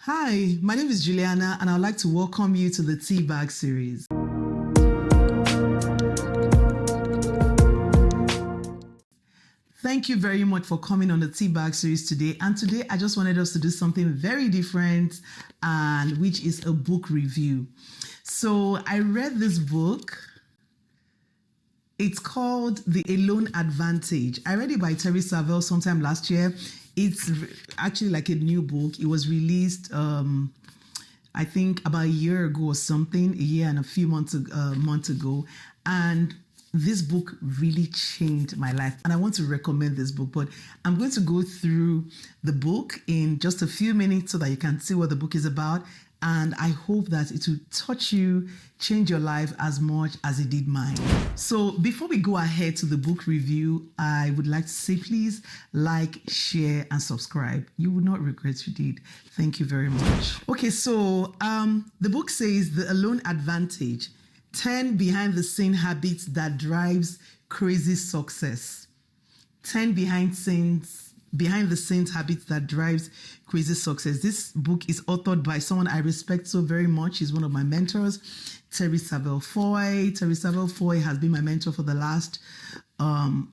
Hi, my name is Juliana, and I'd like to welcome you to the Teabag series. Thank you very much for coming on the Teabag series today. And today I just wanted us to do something very different, and which is a book review. So I read this book. It's called The Alone Advantage. I read it by Terri Savelle sometime last year. It's actually like a new book. It was released, I think, about a year ago or something, a year and a few months ago. And this book really changed my life. And I want to recommend this book, but I'm going to go through the book in just a few minutes so that you can see what the book is about. And I hope that it will touch you, change your life as much as it did mine. So before we go ahead to the book review, I would like to say, please like, share, and subscribe. You would not regret you did. Thank you very much. Okay, so the book says The Alone Advantage, 10 behind the scene habits that drives crazy success. 10 behind the scenes habits that drives crazy success. This book is authored by someone I respect so very much. She's one of my mentors, Terri Savelle Foy. Terri Savelle Foy has been my mentor for the last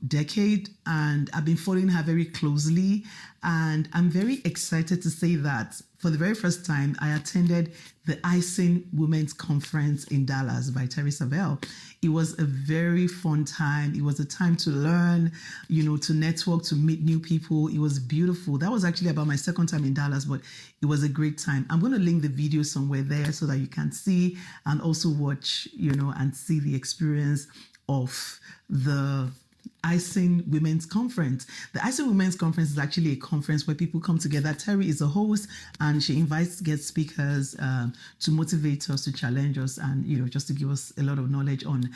decade, and I've been following her very closely. And I'm very excited to say that for the very first time, I attended the Icing Women's Conference in Dallas by Terri Savelle. It was a very fun time. It was a time to learn, to network, to meet new people. It was beautiful. That was actually about my second time in Dallas, but it was a great time. I'm going to link the video somewhere there so that you can see and also watch, and see the experience of the Icing Women's Conference. The Icing Women's Conference is actually a conference where people come together. Terri is a host, and she invites guest speakers to motivate us, to challenge us, and just to give us a lot of knowledge on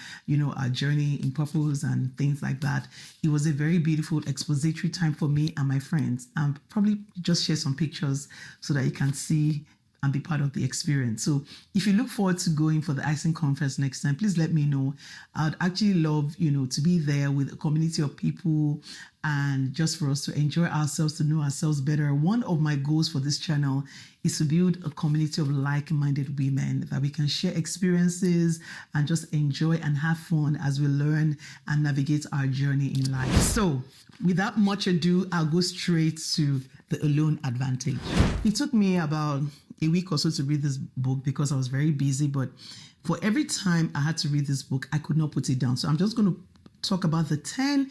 our journey in purpose and things like that. It was a very beautiful expository time for me and my friends. Probably just share some pictures so that you can see and be part of the experience. So if you look forward to going for the Icing Conference next time, please let me know. I'd actually love, to be there with a community of people and just for us to enjoy ourselves, to know ourselves better. One of my goals for this channel is to build a community of like-minded women that we can share experiences and just enjoy and have fun as we learn and navigate our journey in life. So without much ado, I'll go straight to The Alone Advantage. It took me about a week or so to read this book because I was very busy, but for every time I had to read this book, I could not put it down. So I'm just going to talk about the 10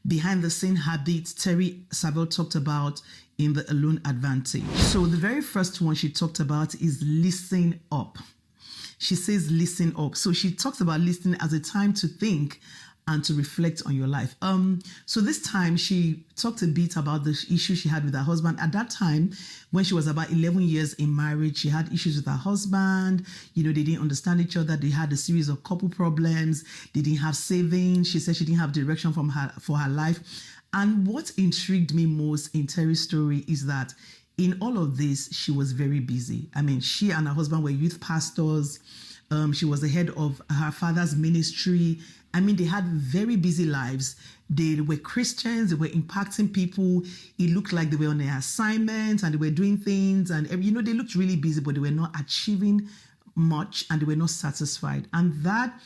behind the scene habits Terri Savelle talked about in The Alone Advantage. So the very first one she talked about is listen up. She says listen up. So she talks about listening as a time to think and to reflect on your life. So this time she talked a bit about the issue she had with her husband. At that time, when she was about 11 years in marriage, she had issues with her husband. They didn't understand each other. They had a series of couple problems. They didn't have savings. She said she didn't have direction for her life. And what intrigued me most in Terri's story is that in all of this, she was very busy. I mean, she and her husband were youth pastors. She was the head of her father's ministry. I mean, they had very busy lives. They were Christians. They were impacting people. It looked like they were on their assignments and they were doing things. And, they looked really busy, but they were not achieving much and they were not satisfied. And that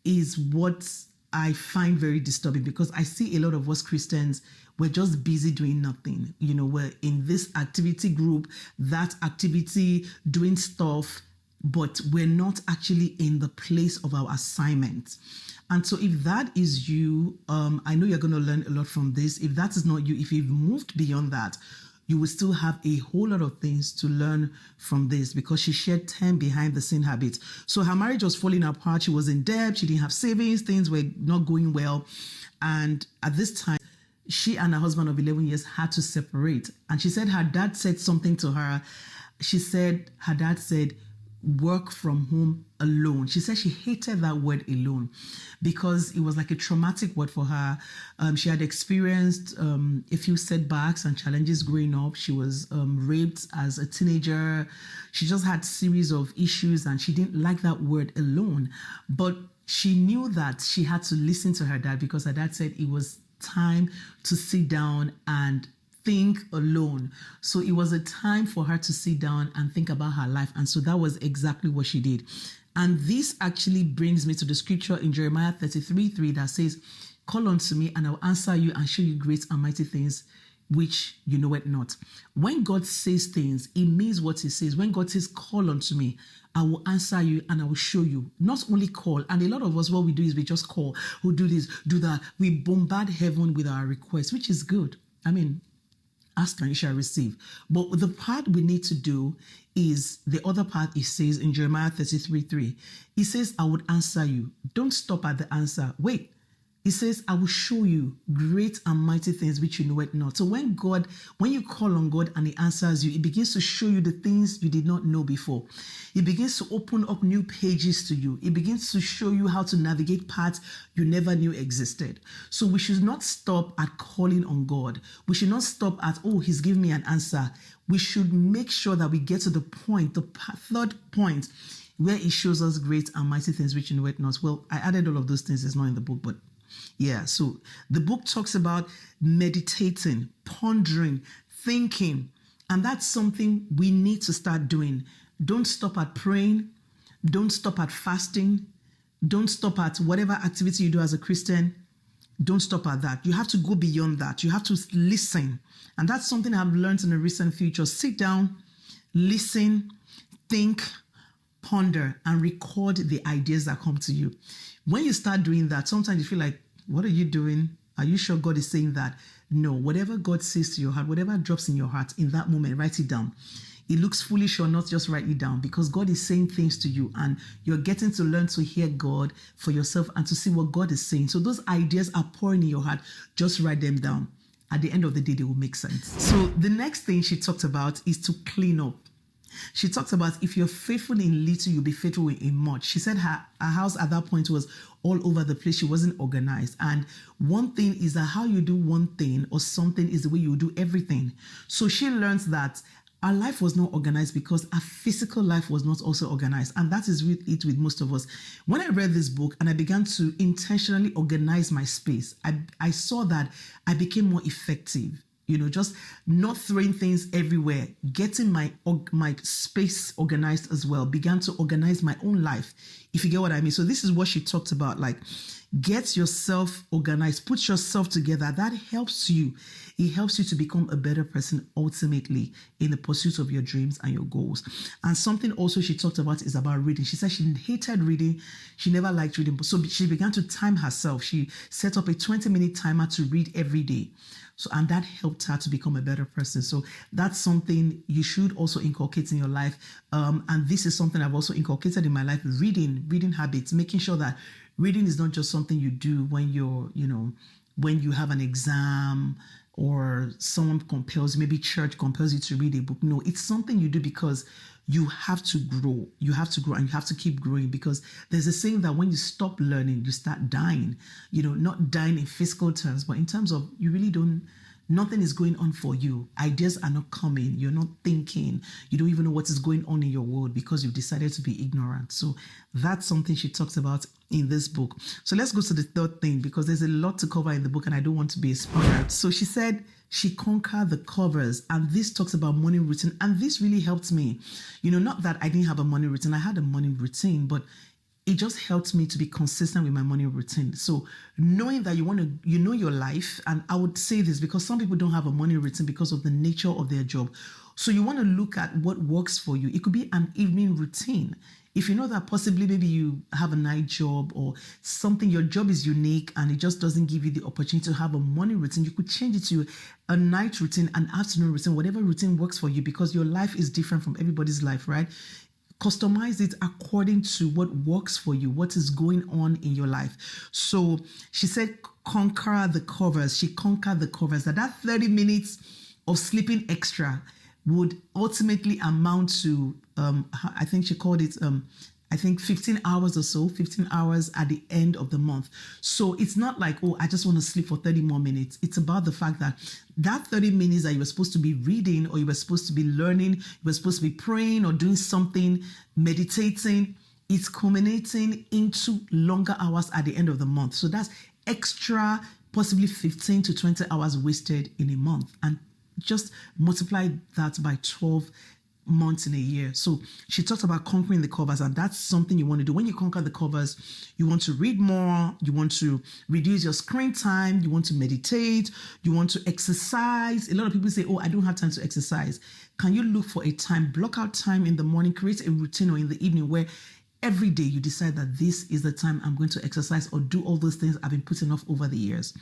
is what I find very disturbing, because I see a lot of us Christians, we're just busy doing nothing. We're in this activity group, that activity, doing stuff, but we're not actually in the place of our assignment. And so if that is you, I know you're going to learn a lot from this. If that is not you, if you've moved beyond that, you will still have a whole lot of things to learn from this, because she shared 10 behind the scene habits. So her marriage was falling apart. She was in debt. She didn't have savings. Things were not going well. And at this time, she and her husband of 11 years had to separate. And she said her dad said something to her. She said her dad said, work from home alone. She said she hated that word alone because it was like a traumatic word for her. She had experienced a few setbacks and challenges growing up. She was raped as a teenager. She just had a series of issues and she didn't like that word alone. But she knew that she had to listen to her dad, because her dad said it was time to sit down and think alone. So it was a time for her to sit down and think about her life. And so that was exactly what she did. And this actually brings me to the scripture in Jeremiah 33:3 that says, call unto me and I'll answer you and show you great and mighty things which you know it not. When God says things, it means what he says. When God says, call unto me, I will answer you and I will show you. Not only call, and a lot of us, what we do is we just call, who do this, do that. We bombard heaven with our requests, which is good. I mean, ask and you shall receive. But the part we need to do is the other part. It says in Jeremiah 33:3, it says, I would answer you. Don't stop at the answer. Wait. It says, I will show you great and mighty things which you know it not. So when you call on God and he answers you, it begins to show you the things you did not know before. It begins to open up new pages to you. It begins to show you how to navigate paths you never knew existed. So we should not stop at calling on God. We should not stop at, oh, he's giving me an answer. We should make sure that we get to the point, the third point, where it shows us great and mighty things which you know it not. Well, I added all of those things. It's not in the book, but yeah, so the book talks about meditating, pondering, thinking, and that's something we need to start doing. Don't stop at praying. Don't stop at fasting. Don't stop at whatever activity you do as a Christian. Don't stop at that. You have to go beyond that. You have to listen. And that's something I've learned in the recent future. Sit down, listen, think, ponder, and record the ideas that come to you. When you start doing that, sometimes you feel like, what are you doing? Are you sure God is saying that? No, whatever God says to your heart, whatever drops in your heart in that moment, write it down. It looks foolish or not, just write it down, because God is saying things to you and you're getting to learn to hear God for yourself and to see what God is saying. So those ideas are pouring in your heart. Just write them down. At the end of the day, they will make sense. So the next thing she talked about is to clean up. She talks about if you're faithful in little, you'll be faithful in much. She said her house at that point was all over the place. She wasn't organized. And one thing is that how you do one thing or something is the way you do everything. So she learns that our life was not organized because our physical life was not also organized. And that is with most of us. When I read this book and I began to intentionally organize my space, I saw that I became more effective. Just not throwing things everywhere, getting my space organized as well, began to organize my own life, if you get what I mean. So this is what she talked about, like, get yourself organized, put yourself together. That helps you. It helps you to become a better person ultimately in the pursuit of your dreams and your goals. And something also she talked about is about reading. She said she hated reading. She never liked reading. So she began to time herself. She set up a 20-minute timer to read every day. And that helped her to become a better person. So that's something you should also inculcate in your life. And this is something I've also inculcated in my life, reading habits, making sure that reading is not just something you do when when you have an exam or someone compels, maybe church compels you to read a book. No, it's something you do because you have to grow. You have to grow and you have to keep growing, because there's a saying that when you stop learning, you start dying. Not dying in physical terms, but in terms of nothing is going on for you. Ideas are not coming. You're not thinking. You don't even know what is going on in your world because you've decided to be ignorant. So that's something she talks about in this book. So let's go to the third thing, because there's a lot to cover in the book and I don't want to be a spoiler. So she said she conquered the covers, and this talks about morning routine. And this really helped me. Not that I didn't have a morning routine. I had a morning routine, but it just helped me to be consistent with my morning routine. So knowing that you know your life, and I would say this because some people don't have a morning routine because of the nature of their job. So you want to look at what works for you. It could be an evening routine. If you know that possibly maybe you have a night job or something, your job is unique and it just doesn't give you the opportunity to have a morning routine, you could change it to a night routine, an afternoon routine, whatever routine works for you, because your life is different from everybody's life, right? Customize it according to what works for you, what is going on in your life. So she said, conquer the covers. She conquered the covers. That 30 minutes of sleeping extra would ultimately amount to, I think she called it, 15 hours or so, 15 hours at the end of the month. So it's not like, oh, I just want to sleep for 30 more minutes. It's about the fact that 30 minutes that you were supposed to be reading, or you were supposed to be learning, you were supposed to be praying or doing something, meditating, it's culminating into longer hours at the end of the month. So that's extra, possibly 15 to 20 hours wasted in a month. And just multiply that by 12 months in a year. So she talked about conquering the covers, and that's something you want to do. When you conquer the covers, you want to read more, you want to reduce your screen time, you want to meditate, you want to exercise. A lot of people say, oh, I don't have time to exercise. Can you look for a time, block out time in the morning, create a routine, or in the evening where every day you decide that this is the time I'm going to exercise or do all those things I've been putting off over the years.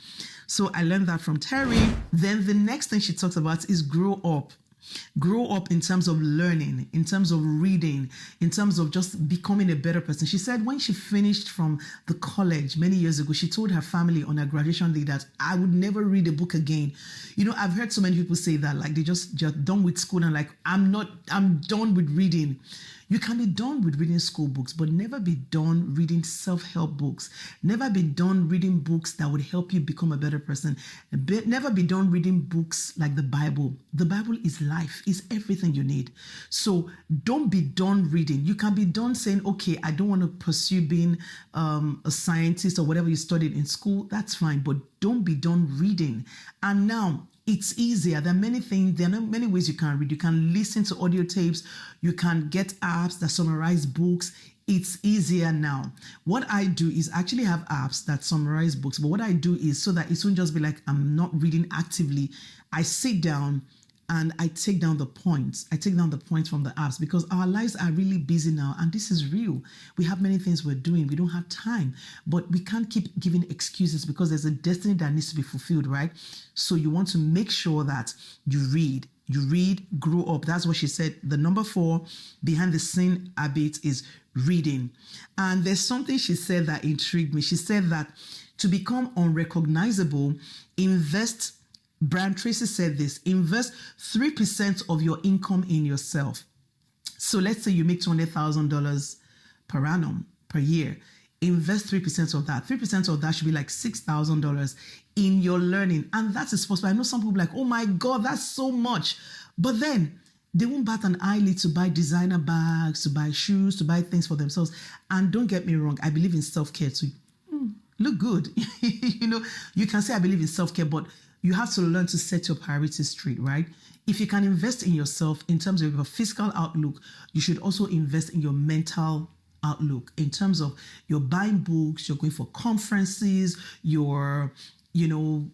So I learned that from Terri. Then the next thing she talks about is grow up. Grow up in terms of learning, in terms of reading, in terms of just becoming a better person. She said when she finished from the college many years ago, she told her family on her graduation day that I would never read a book again. You know, I've heard so many people say that, like, they just done with school and like, I'm done with reading. You can be done with reading school books, but never be done reading self-help books. Never be done reading books that would help you become a better person. Never be done reading books like the Bible. The Bible is life, is everything you need. So don't be done reading. You can be done saying, okay, I don't want to pursue being a scientist or whatever you studied in school. That's fine, but don't be done reading. And now, it's easier. There are many things, there are many ways you can read. You can listen to audio tapes. You can get apps that summarize books. It's easier now. What I do is actually have apps that summarize books. But what I do is so that it won't just be like I'm not reading actively. I sit down and I take down the points. I take down the points from the apps because our lives are really busy now. And this is real. We have many things we're doing. We don't have time. But we can't keep giving excuses because there's a destiny that needs to be fulfilled, right? So you want to make sure that you read. You read, grow up. That's what she said. The number 4 behind the scene habit is reading. And there's something she said that intrigued me. She said that to become unrecognizable, Brian Tracy said this, invest 3% of your income in yourself. So let's say you make $200,000 per annum, per year. Invest 3% of that. 3% of that should be like $6,000 in your learning. And that is possible. I know some people are like, oh my God, that's so much. But then they won't bat an eyelid to buy designer bags, to buy shoes, to buy things for themselves. And don't get me wrong, I believe in self-care too. Look good. You know, you can say I believe in self-care, but you have to learn to set your priorities straight, right? If you can invest in yourself in terms of your physical outlook, you should also invest in your mental outlook in terms of you're buying books, you're going for conferences,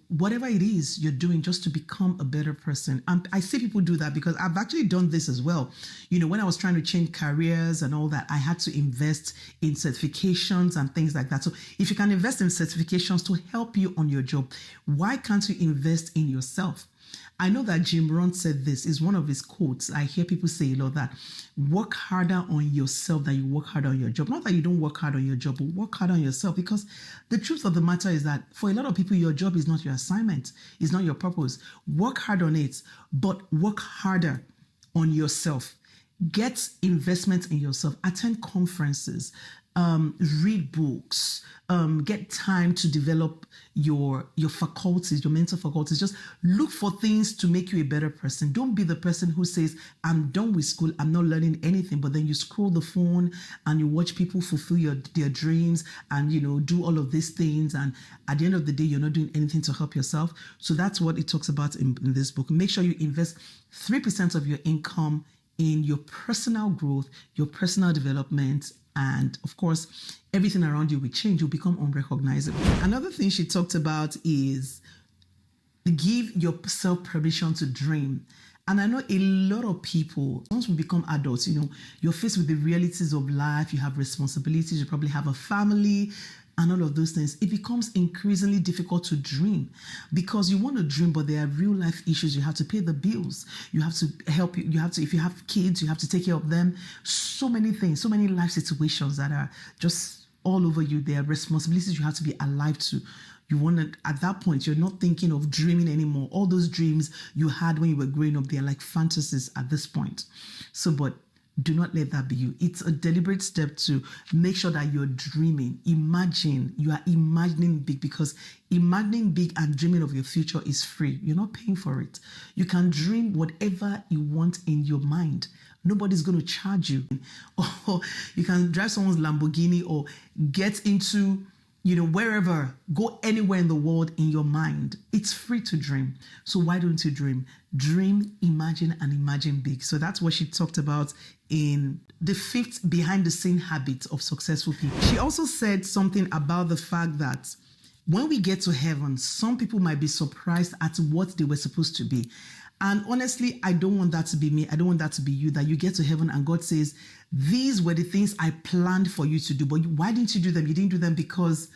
whatever it is you're doing just to become a better person. And I see people do that because I've actually done this as well. You know, when I was trying to change careers and all that, I had to invest in certifications and things like that. So if you can invest in certifications to help you on your job, why can't you invest in yourself? I know that Jim Rohn said this, is one of his quotes. I hear people say a lot that work harder on yourself than you work harder on your job. Not that you don't work hard on your job, but work harder on yourself, because the truth of the matter is that for a lot of people, your job is not your assignment. It's not your purpose. Work hard on it, but work harder on yourself. Get investment in yourself. Attend conferences. Read books, get time to develop your faculties, your mental faculties. Just look for things to make you a better person. Don't be the person who says, I'm done with school, I'm not learning anything, but then you scroll the phone and you watch people fulfill their dreams and, do all of these things. And at the end of the day, you're not doing anything to help yourself. So that's what it talks about in this book. Make sure you invest 3% of your income in your personal growth, your personal development, and of course, everything around you will change. You'll become unrecognizable. Another thing she talked about is give yourself permission to dream. And I know a lot of people, once we become adults, you're faced with the realities of life. You have responsibilities. You probably have a family and all of those things. It becomes increasingly difficult to dream because you want to dream, but there are real life issues. You have to pay the bills. You have to help you. If you have kids, you have to take care of them. So many things, so many life situations that are just all over you. There are responsibilities you have to be alive to. You want to, at that point, you're not thinking of dreaming anymore. All those dreams you had when you were growing up, they're like fantasies at this point. But do not let that be you. It's a deliberate step to make sure that you're dreaming. You are imagining big, because imagining big and dreaming of your future is free. You're not paying for it. You can dream whatever you want in your mind. Nobody's going to charge you. Or you can drive someone's Lamborghini or get into wherever, go anywhere in the world in your mind. It's free to dream. So why don't you dream? Dream, imagine, and imagine big. So that's what she talked about in the 5th behind the scene habit of successful people. She also said something about the fact that when we get to heaven, some people might be surprised at what they were supposed to be. And honestly, I don't want that to be me. I don't want that to be you, that you get to heaven and God says, these were the things I planned for you to do. But why didn't you do them? You didn't do them because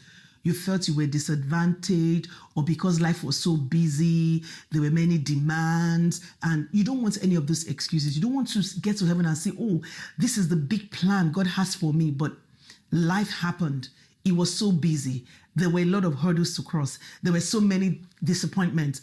you felt you were disadvantaged or because life was so busy, there were many demands, and you don't want any of those excuses. You don't want to get to heaven and say, oh, this is the big plan God has for me, but life happened. It was so busy. There were a lot of hurdles to cross. There were so many disappointments.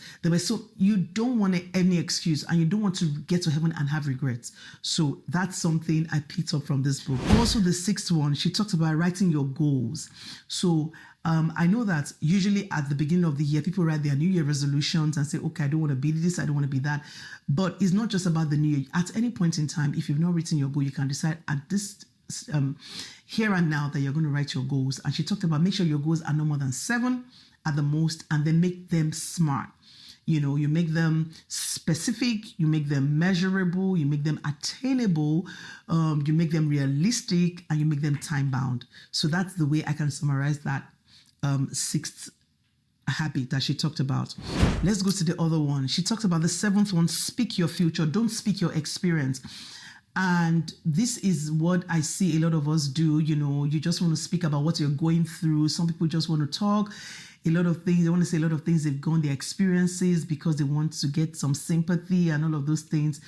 You don't want any excuse, and you don't want to get to heaven and have regrets. So that's something I picked up from this book. Also, the 6th one, she talked about writing your goals. So I know that usually at the beginning of the year, people write their New Year resolutions and say, okay, I don't want to be this, I don't want to be that. But it's not just about the New Year. At any point in time, if you've not written your goal, you can decide at this here and now that you're going to write your goals. And she talked about make sure your goals are no more than 7 at the most, and then make them smart. You make them specific, you make them measurable, you make them attainable, you make them realistic, and you make them time bound. So that's the way I can summarize that 6th habit that she talked about. Let's go to the other one. She talked about the 7th one, speak your future, don't speak your experience. And this is what I see a lot of us do. You just want to speak about what you're going through. Some people just want to talk a lot of things. They want to say a lot of things they've gone, their experiences, because they want to get some sympathy and all of those things.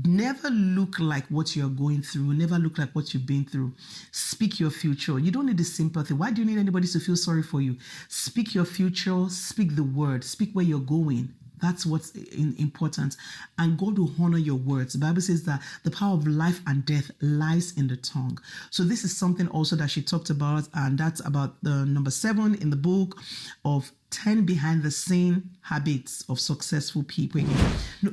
Never look like what you're going through. Never look like what you've been through. Speak your future. You don't need the sympathy. Why do you need anybody to feel sorry for you? Speak your future. Speak the word. Speak where you're going. That's what's important. And God will honor your words. The Bible says that the power of life and death lies in the tongue. So this is something also that she talked about, and that's about the number 7 in the book of 10 behind the scene habits of successful people.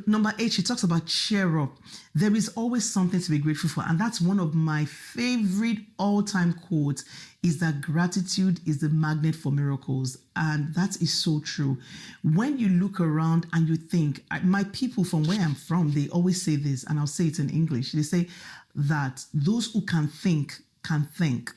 Number 8, she talks about cheer up. There is always something to be grateful for. And that's one of my favorite all-time quotes, is that gratitude is the magnet for miracles. And that is so true. When you look around and you think, my people from where I'm from, they always say this, and I'll say it in English. They say that those who can think can think.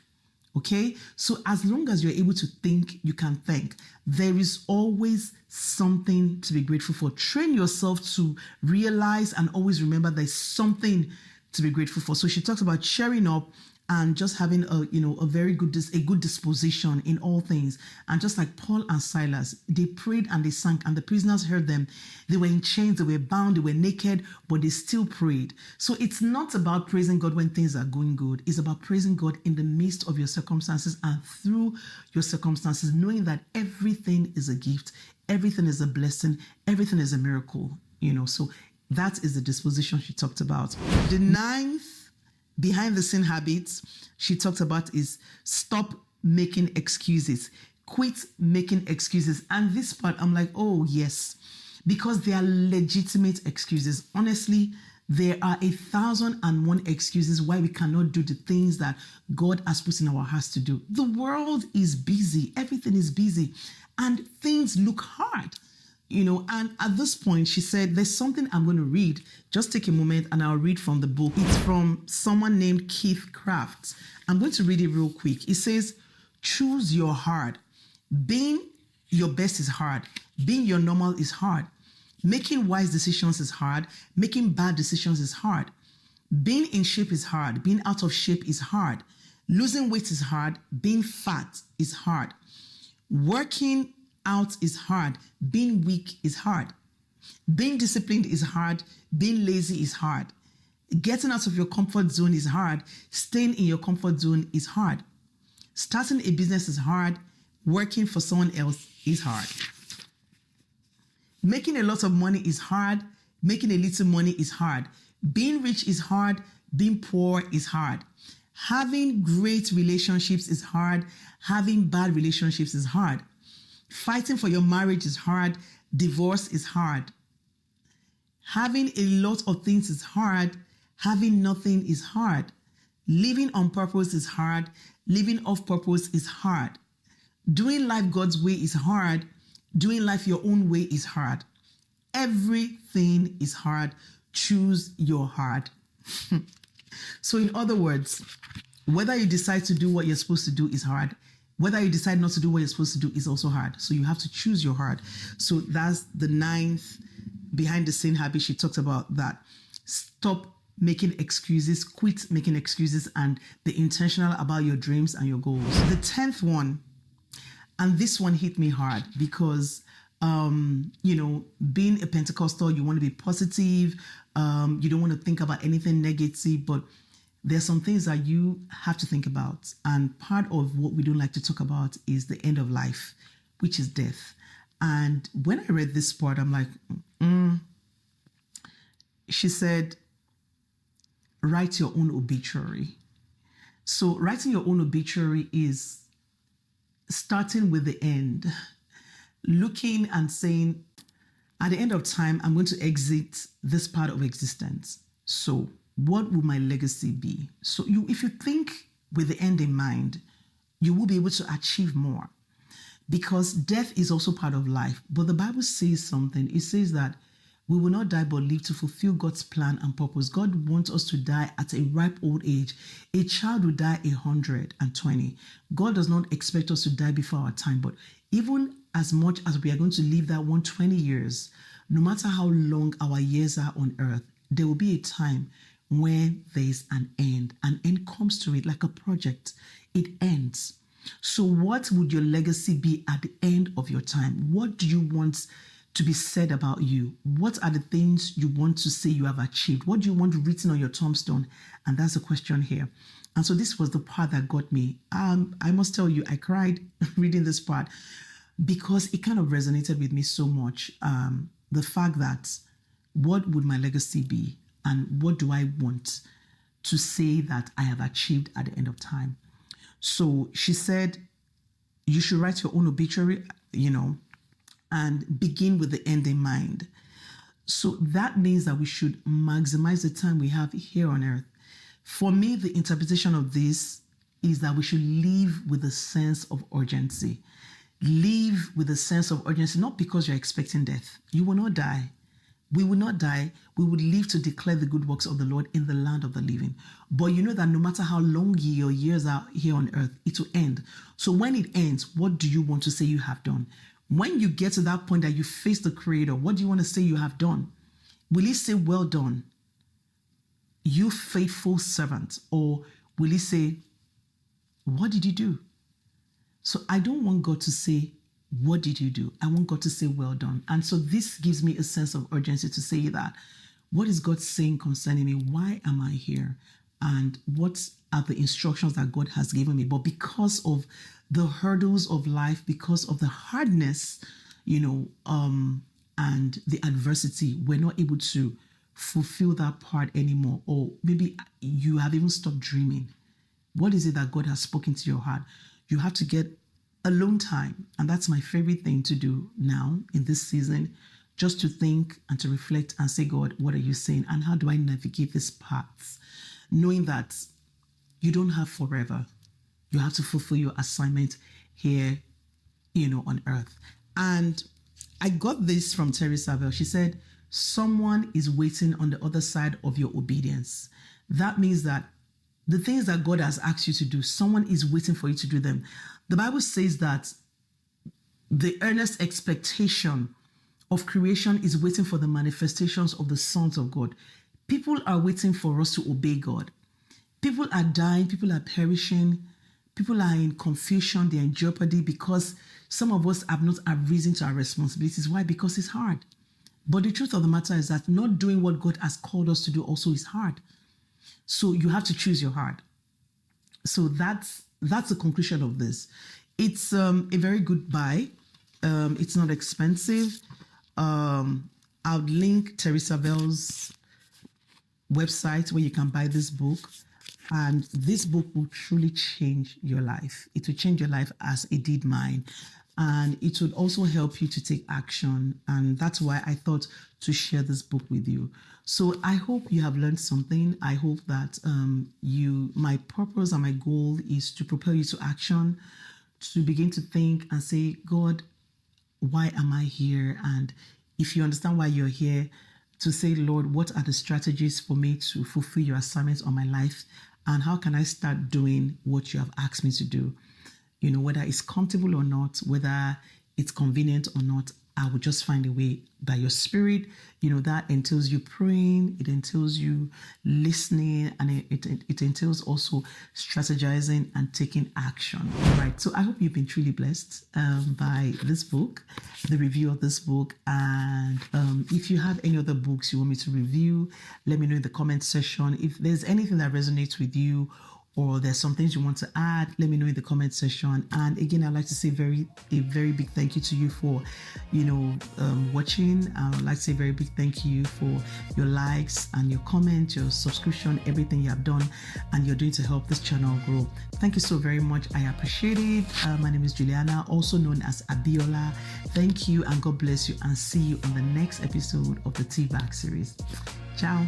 Okay, so as long as you're able to think, you can think. There is always something to be grateful for. Train yourself to realize and always remember there's something to be grateful for. So she talks about cheering up and just having a very good disposition in all things. And just like Paul and Silas, they prayed and they sang, and the prisoners heard them. They were in chains, they were bound, they were naked, but they still prayed. So it's not about praising God when things are going good. It's about praising God in the midst of your circumstances and through your circumstances, knowing that everything is a gift, everything is a blessing, everything is a miracle. So that is the disposition she talked about. The 9th behind the scene habits she talked about is stop making excuses. Quit making excuses. And this part, I'm like, oh yes, because they are legitimate excuses. Honestly, there are 1,001 excuses why we cannot do the things that God has put in our hearts to do. The world is busy. Everything is busy. And things look hard. And at this point, she said, there's something I'm going to read. Just take a moment and I'll read from the book. It's from someone named Keith Kraft. I'm going to read it real quick. It says, choose your hard. Being your best is hard. Being your normal is hard. Making wise decisions is hard. Making bad decisions is hard. Being in shape is hard. Being out of shape is hard. Losing weight is hard. Being fat is hard. Working out is hard. Being weak is hard. Being disciplined is hard. Being lazy is hard. Getting out of your comfort zone is hard. Staying in your comfort zone is hard. Starting a business is hard. Working for someone else is hard. Making a lot of money is hard. Making a little money is hard. Being rich is hard. Being poor is hard. Having great relationships is hard. Having bad relationships is hard. Fighting for your marriage is hard. Divorce is hard. Having a lot of things is hard. Having nothing is hard. Living on purpose is hard. Living off purpose is hard. Doing life God's way is hard. Doing life your own way is hard. Everything is hard. Choose your heart. So in other words, whether you decide to do what you're supposed to do is hard. Whether you decide not to do what you're supposed to do is also hard. So you have to choose your heart. So that's the 9th behind the scene habit. She talks about that. Stop making excuses, quit making excuses, and be intentional about your dreams and your goals. The 10th one, and this one hit me hard because, being a Pentecostal, you want to be positive. You don't want to think about anything negative, but there's some things that you have to think about. And part of what we don't like to talk about is the end of life, which is death. And when I read this part, I'm like, She said, write your own obituary. So writing your own obituary is starting with the end, looking and saying, at the end of time, I'm going to exit this part of existence. So what will my legacy be? So if you think with the end in mind, you will be able to achieve more, because death is also part of life. But the Bible says something. It says that we will not die but live to fulfill God's plan and purpose. God wants us to die at a ripe old age. A child will die 120. God does not expect us to die before our time, but even as much as we are going to live that 120 years, no matter how long our years are on earth, there will be a time when there is an end. An end comes to it like a project. It ends. So what would your legacy be at the end of your time? What do you want to be said about you? What are the things you want to say you have achieved? What do you want written on your tombstone? And that's the question here. And so this was the part that got me. I must tell you, I cried reading this part because it kind of resonated with me so much. The fact that what would my legacy be? And what do I want to say that I have achieved at the end of time? So she said, you should write your own obituary, and begin with the end in mind. So that means that we should maximize the time we have here on earth. For me, the interpretation of this is that we should live with a sense of urgency. Live with a sense of urgency, not because you're expecting death. You will not die. We will not die. We would live to declare the good works of the Lord in the land of the living. But you know that no matter how long your years are here on earth, it will end. So when it ends, what do you want to say you have done? When you get to that point that you face the Creator, what do you want to say you have done? Will He say, well done, you faithful servant? Or will He say, what did you do? So I don't want God to say, what did you do? I want God to say, well done. And so this gives me a sense of urgency to say that, what is God saying concerning me? Why am I here? And what are the instructions that God has given me? But because of the hurdles of life, because of the hardness, and the adversity, we're not able to fulfill that part anymore. Or maybe you have even stopped dreaming. What is it that God has spoken to your heart? You have to get alone time. And that's my favorite thing to do now in this season, just to think and to reflect and say, God, what are you saying? And how do I navigate this path? Knowing that you don't have forever. You have to fulfill your assignment here, on earth. And I got this from Terri Savelle. She said, someone is waiting on the other side of your obedience. That means that the things that God has asked you to do, someone is waiting for you to do them. The Bible says that the earnest expectation of creation is waiting for the manifestations of the sons of God. People are waiting for us to obey God. People are dying, people are perishing, people are in confusion, they're in jeopardy because some of us have not arisen to our responsibilities. Why? Because it's hard. But the truth of the matter is that not doing what God has called us to do also is hard. So you have to choose your heart. So that's the conclusion of this. It's a very good buy. It's not expensive. I'll link Terri Savelle's website where you can buy this book. And this book will truly change your life. It will change your life as it did mine. And it will also help you to take action. And that's why I thought to share this book with you. So I hope you have learned something. I hope that my purpose and my goal is to propel you to action, to begin to think and say, God, why am I here? And if you understand why you're here, to say, Lord, what are the strategies for me to fulfill your assignments on my life? And how can I start doing what you have asked me to do? You know, whether it's comfortable or not, whether it's convenient or not, I will just find a way by your spirit. You know, that entails you praying, it entails you listening, and it entails also strategizing and taking action. All right. So I hope you've been truly blessed by this book, the review of this book. And if you have any other books you want me to review, let me know in the comment section. If there's anything that resonates with you, or there's some things you want to add, let me know in the comment section. And again, I'd like to say a very big thank you to you for, watching. I'd like to say a very big thank you for your likes and your comments, your subscription, everything you have done and you're doing to help this channel grow. Thank you so very much. I appreciate it. My name is Juliana, also known as Abiola. Thank you and God bless you, and see you on the next episode of the Teabag series. Ciao.